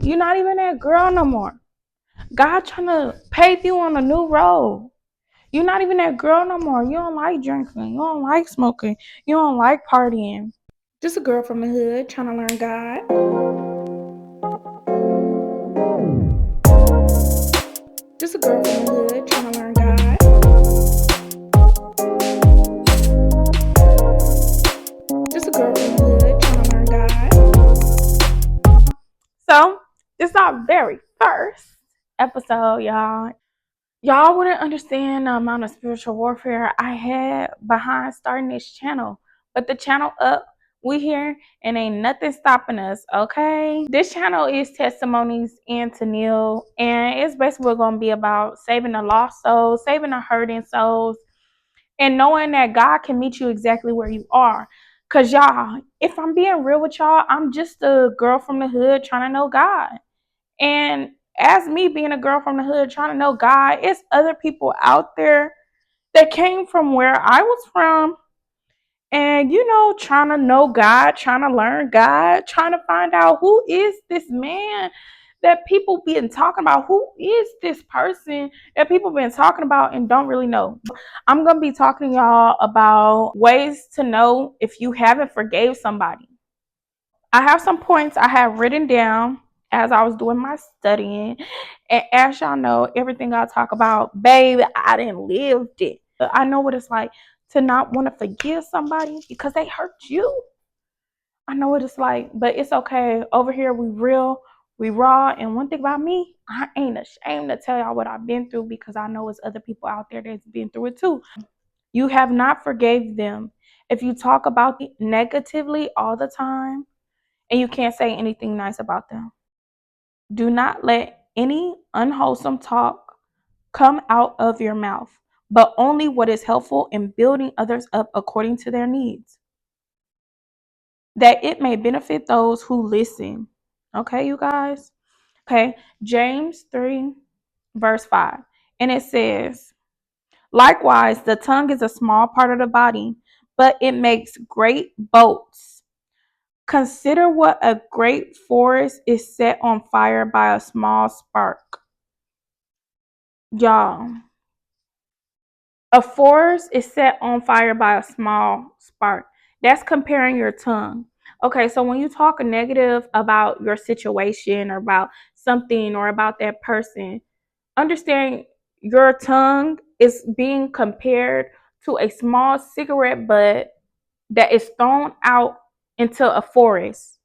You're not even that girl no more. God trying to pave you on a new road. You're not even that girl no more. You don't like drinking. You don't like smoking. You don't like partying. Just a girl from the hood trying to learn God. Just a girl from the hood trying to learn God. Just a girl from the hood trying to learn God. So, this is our very first episode, y'all. Y'all wouldn't understand the amount of spiritual warfare I had behind starting this channel. But the channel up, we here, and ain't nothing stopping us, okay? This channel is testimonies and to kneel, and it's basically going to be about saving the lost souls, saving the hurting souls, and knowing that God can meet you exactly where you are. Because y'all, if I'm being real with y'all, I'm just a girl from the hood trying to know God. And as me being a girl from the hood trying to know God, it's other people out there that came from where I was from and, trying to know God, trying to learn God, trying to find out who is this man that people been talking about. Who is this person that people been talking about and don't really know? I'm going to be talking to y'all about ways to know if you haven't forgave somebody. I have some points I have written down as I was doing my studying. And as y'all know, everything I talk about, baby, I didn't live it. I know what it's like to not want to forgive somebody because they hurt you. I know what it's like, but it's okay. Over here, we real, we raw. And one thing about me, I ain't ashamed to tell y'all what I've been through because I know it's other people out there that's been through it too. You have not forgave them. If you talk about it negatively all the time, and you can't say anything nice about them. Do not let any unwholesome talk come out of your mouth, but only what is helpful in building others up according to their needs, that it may benefit those who listen. Okay, you guys? Okay, James 3, verse 5. And it says, likewise, the tongue is a small part of the body, but it makes great boasts. Consider what a great forest is set on fire by a small spark. Y'all, a forest is set on fire by a small spark. That's comparing your tongue. Okay, so when you talk negative about your situation or about something or about that person, understand your tongue is being compared to a small cigarette butt that is thrown out into a forest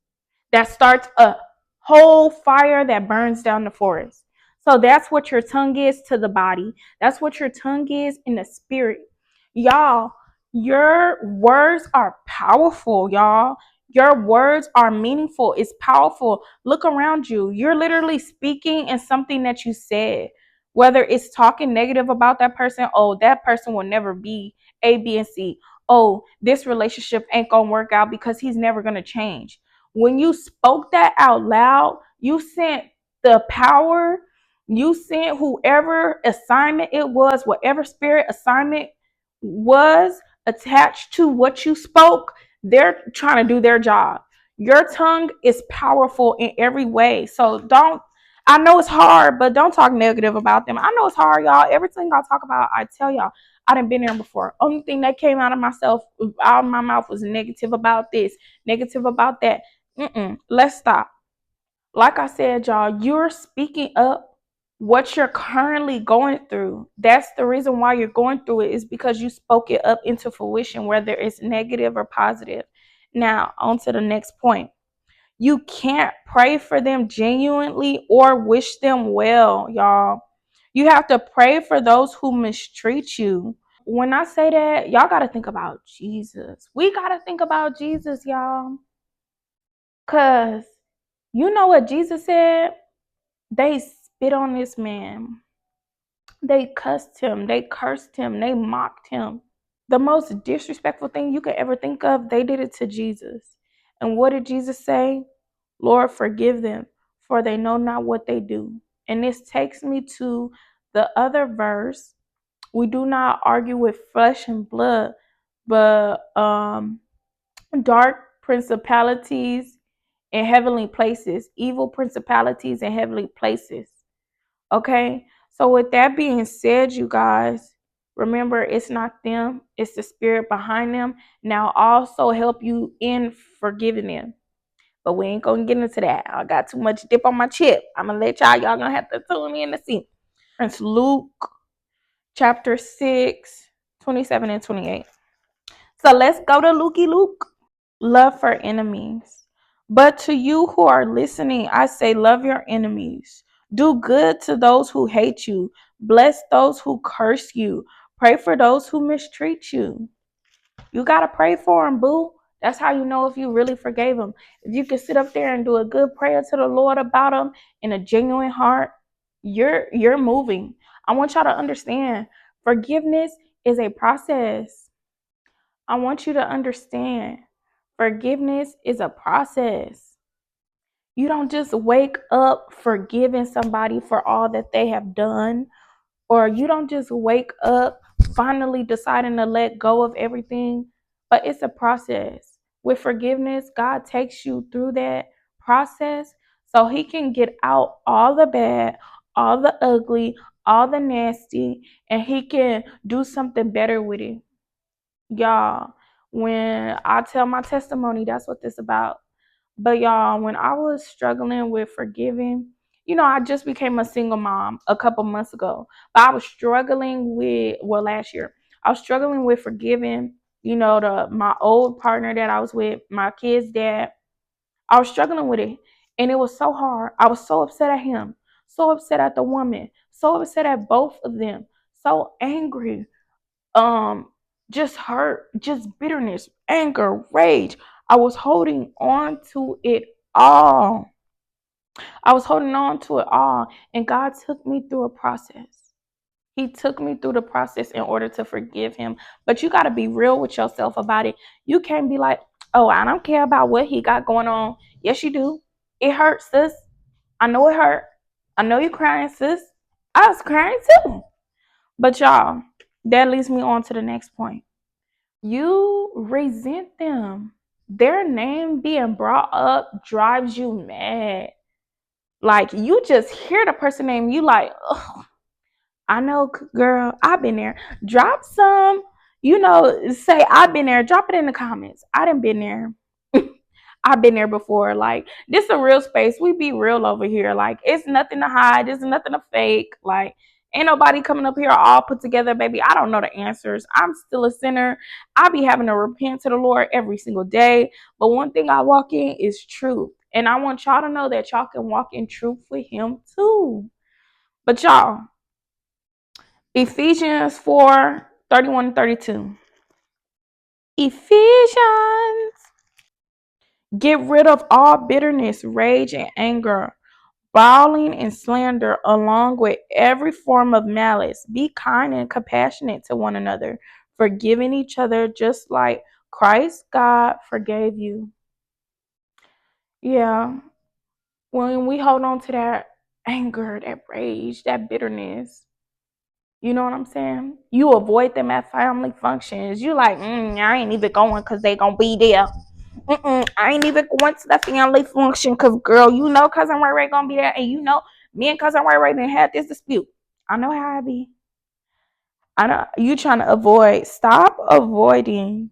that starts a whole fire that burns down the forest. So that's what your tongue is to the body. That's what your tongue is in the spirit. Y'all, your words are powerful, y'all. Your words are meaningful. It's powerful. Look around you. You're literally speaking in something that you said. Whether it's talking negative about that person, oh, that person will never be A, B, and C. Oh, this relationship ain't gonna work out because he's never gonna change. When you spoke that out loud, you sent the power, you sent whoever assignment it was, whatever spirit assignment was attached to what you spoke, they're trying to do their job. Your tongue is powerful in every way. So I know it's hard, but don't talk negative about them. I know it's hard, y'all. Everything I talk about, I tell y'all, I done been there before. Only thing that came out of my mouth was negative about this, negative about that. Let's stop. Like I said, y'all, you're speaking up what you're currently going through. That's the reason why you're going through it, is because you spoke it up into fruition, whether it's negative or positive. Now, on to the next point. You can't pray for them genuinely or wish them well, y'all. You have to pray for those who mistreat you. When I say that, y'all got to think about Jesus. We got to think about Jesus, y'all. Because you know what Jesus said? They spit on this man. They cussed him. They cursed him. They mocked him. The most disrespectful thing you could ever think of, they did it to Jesus. And what did Jesus say? Lord, forgive them, for they know not what they do. And this takes me to the other verse. We do not argue with flesh and blood, but dark principalities in heavenly places, evil principalities in heavenly places. Okay? So, with that being said, you guys, remember it's not them, it's the spirit behind them. Now, also help you in forgiving them. But we ain't gonna get into that. I got too much dip on my chip. I'm gonna let y'all gonna have to tune in to see. Luke chapter 6, 27 and 28. So let's go to Lukey Luke. Love for enemies. But to you who are listening, I say, love your enemies. Do good to those who hate you. Bless those who curse you. Pray for those who mistreat you. You got to pray for them, boo. That's how you know if you really forgave them. If you can sit up there and do a good prayer to the Lord about them in a genuine heart, you're moving. I want y'all to understand forgiveness is a process. I want you to understand forgiveness is a process. You don't just wake up forgiving somebody for all that they have done, or you don't just wake up finally deciding to let go of everything, but it's a process. With forgiveness, God takes you through that process so He can get out all the bad, all the ugly, all the nasty, and He can do something better with it. Y'all, when I tell my testimony, that's what this about. But y'all, when I was struggling with forgiving, I just became a single mom a couple months ago. But I was struggling with, well, last year, I was struggling with forgiving, my old partner that I was with, my kid's dad. I was struggling with it. And it was so hard. I was so upset at him, so upset at the woman, so upset at both of them, so angry, just hurt, just bitterness, anger, rage. I was holding on to it all. I was holding on to it all, and God took me through a process. He took me through the process in order to forgive him. But you got to be real with yourself about it. You can't be like, oh, I don't care about what he got going on. Yes, you do. It hurts, sis. I know it hurt. I know you're crying, sis. I was crying too. But y'all, that leads me on to the next point. You resent them. Their name being brought up drives you mad. Like you just hear the person name, you like, ugh, I know, girl, I've been there. Drop some, say I've been there. Drop it in the comments. I done been there. I've been there before. Like, this is a real space. We be real over here. Like, it's nothing to hide. There's nothing to fake. Like, ain't nobody coming up here all put together, baby. I don't know the answers. I'm still a sinner. I be having to repent to the Lord every single day. But one thing I walk in is truth. And I want y'all to know that y'all can walk in truth with him too. But y'all, Ephesians 4:31-32. Ephesians. Get rid of all bitterness, rage, and anger, brawling and slander, along with every form of malice. Be kind and compassionate to one another, forgiving each other just like Christ God forgave you. Yeah, when we hold on to that anger, that rage, that bitterness, you know what I'm saying? You avoid them at family functions. You like, I ain't even going because they gonna be there. I ain't even going to the family function because, girl, cousin Ray Ray gonna be there, and me and cousin Ray Ray done had this dispute. I know how I be. I know you trying to avoid. Stop avoiding.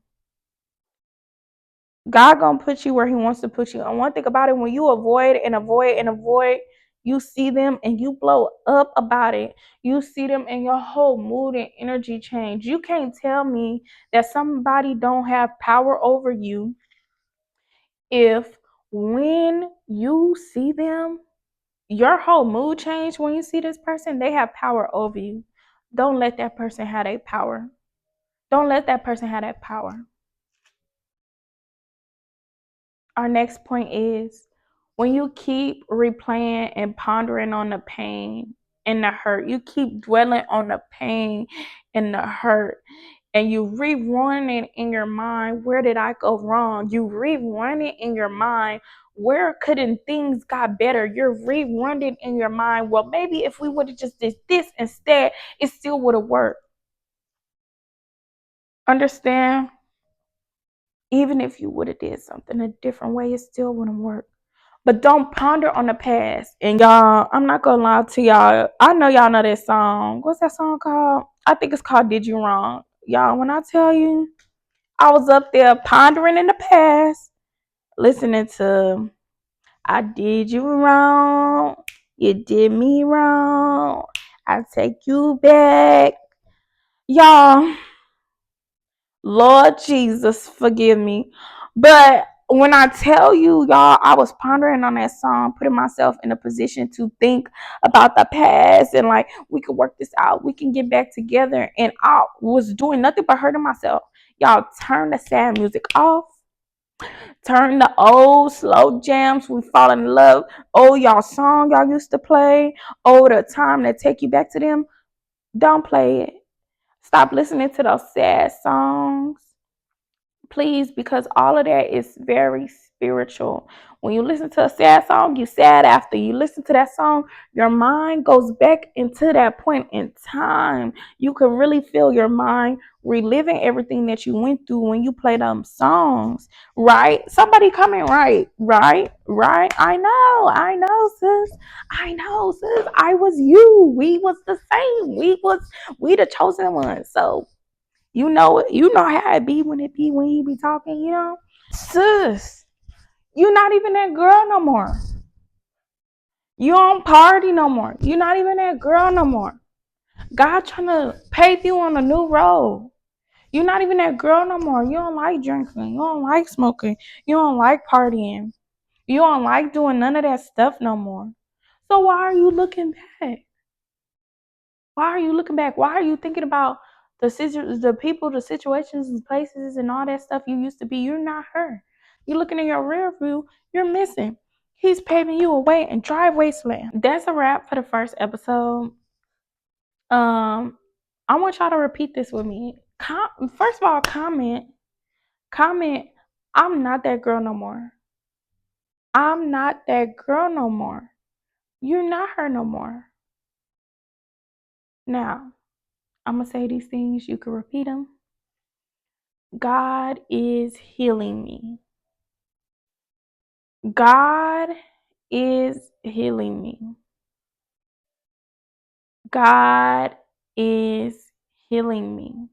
God gonna put you where He wants to put you. And one thing about it, when you avoid and avoid and avoid, you see them and you blow up about it. You see them and your whole mood and energy change. You can't tell me that somebody don't have power over you if when you see them, your whole mood change when you see this person, they have power over you. Don't let that person have that power. Don't let that person have that power. Our next point is when you keep replaying and pondering on the pain and the hurt, you keep dwelling on the pain and the hurt, and you rerun it in your mind. Where did I go wrong? You rerun it in your mind. Where couldn't things got better? You're rerunning in your mind. Well, maybe if we would have just did this instead, it still would have worked. Understand? Even if you would have did something a different way, it still wouldn't work. But don't ponder on the past. And y'all, I'm not gonna lie to y'all. I know y'all know that song. What's that song called? I think it's called Did You Wrong. Y'all, when I tell you, I was up there pondering in the past, listening to I did you wrong. You did me wrong. I take you back. Y'all, Lord Jesus, forgive me. But when I tell you, y'all, I was pondering on that song, putting myself in a position to think about the past and like we could work this out. We can get back together. And I was doing nothing but hurting myself. Y'all, turn the sad music off. Turn the old slow jams. We fall in love. Oh, y'all song y'all used to play. Oh, the time that take you back to them. Don't play it. Stop listening to those sad songs, please, because all of that is very spiritual. When you listen to a sad song, you sad after you listen to that song, your mind goes back into that point in time. You can really feel your mind reliving everything that you went through when you play them songs, right? Somebody coming, right. I know, sis. I know, sis. I was you. We was the same. We the chosen ones. So you know how it be when he be talking, Sis, you not even that girl no more. You don't party no more. You not even that girl no more. God trying to pave you on a new road. You not even that girl no more. You don't like drinking. You don't like smoking. You don't like partying. You don't like doing none of that stuff no more. So why are you looking back? Why are you looking back? Why are you thinking about the people, the situations, and places, and all that stuff you used to be? You're not her. You're looking in your rear view. You're missing. He's paving you away in dry wasteland. That's a wrap for the first episode. I want y'all to repeat this with me. First of all, comment. I'm not that girl no more. I'm not that girl no more. You're not her no more. Now, I'm gonna say these things. You can repeat them. God is healing me. God is healing me. God is healing me.